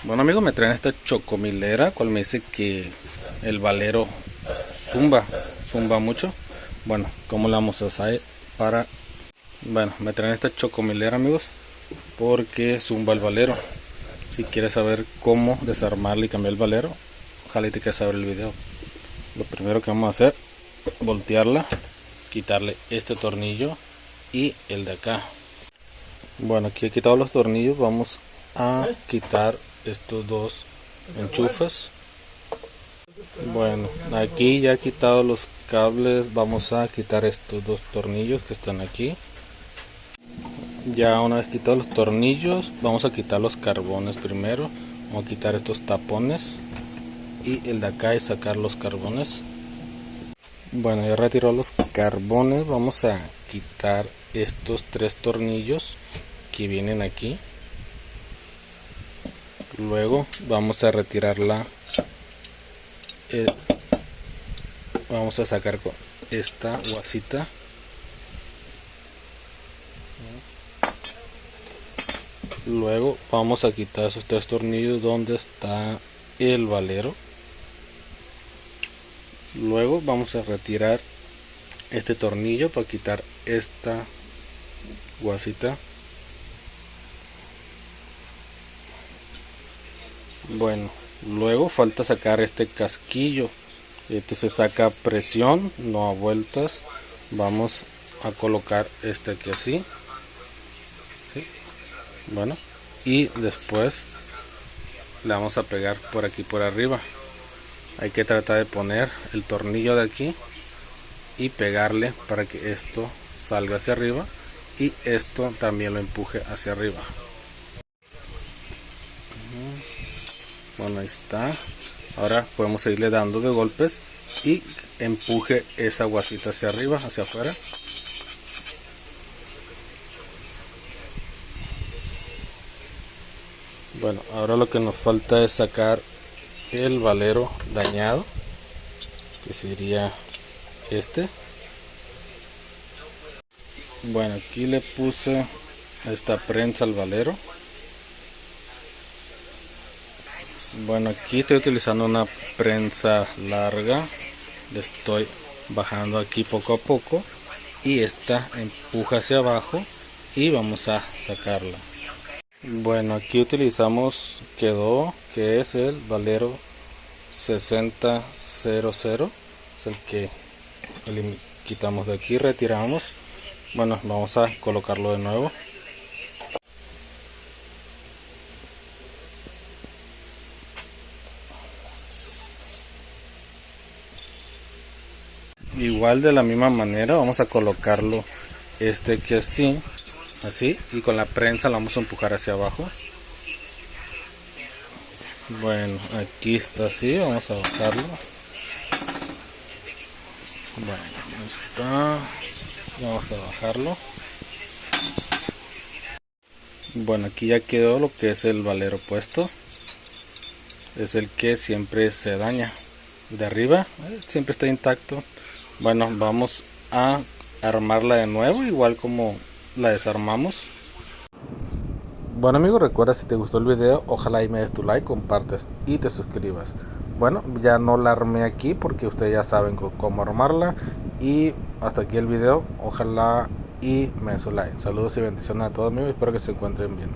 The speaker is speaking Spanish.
Bueno amigos, me traen esta chocomilera, cual me dice que el valero zumba mucho. Bueno, ¿cómo la vamos a hacer para...? Bueno, me traen esta chocomilera amigos, porque zumba el valero. Si quieres saber cómo desarmarle y cambiar el valero, ojalá te quieras saber el video. Lo primero que vamos a hacer, voltearla, quitarle este tornillo y el de acá. Bueno, aquí he quitado los tornillos, vamos a quitar estos dos enchufes. Bueno, aquí ya he quitado los cables, vamos a quitar estos dos tornillos que están aquí. Ya una vez quitados los tornillos, vamos a quitar los carbones primero. Vamos a quitar estos tapones y el de acá y sacar los carbones. Bueno, ya retiró los carbones, vamos a quitar estos tres tornillos que vienen aquí. Luego vamos a retirarla, vamos a sacar con esta guasita. Luego vamos a quitar esos tres tornillos donde está el valero. Luego vamos a retirar este tornillo para quitar esta guasita. Bueno, luego falta sacar este casquillo. Este se saca a presión, no a vueltas. Vamos a colocar este aquí así. ¿Sí? Bueno, y después le vamos a pegar por aquí por arriba. Hay que tratar de poner el tornillo de aquí y pegarle para que esto salga hacia arriba y esto también lo empuje hacia arriba. Bueno, ahí está. Ahora podemos seguirle dando de golpes y empuje esa guasita hacia arriba, hacia afuera. Bueno, ahora lo que nos falta es sacar el valero dañado, que sería este. Bueno, aquí le puse esta prensa al valero. Bueno, aquí estoy utilizando una prensa larga, le estoy bajando aquí poco a poco y esta empuja hacia abajo y vamos a sacarla. Bueno, aquí utilizamos, quedó que es el valero 6000, es el que quitamos de aquí, retiramos. Bueno, vamos a colocarlo de nuevo. Igual de la misma manera vamos a colocarlo este que así y con la prensa lo vamos a empujar hacia abajo. Bueno, aquí está así, vamos a bajarlo. Bueno, ahí está, vamos a bajarlo. Bueno, aquí ya quedó lo que es el valero puesto, es el que siempre se daña. De arriba siempre está intacto. Bueno, vamos a armarla de nuevo, igual como la desarmamos. Bueno amigos, recuerda, si te gustó el video, ojalá y me des tu like, compartas y te suscribas. Bueno, ya no la armé aquí porque ustedes ya saben cómo armarla. Y hasta aquí el video, ojalá y me des su like. Saludos y bendiciones a todos amigos, espero que se encuentren bien.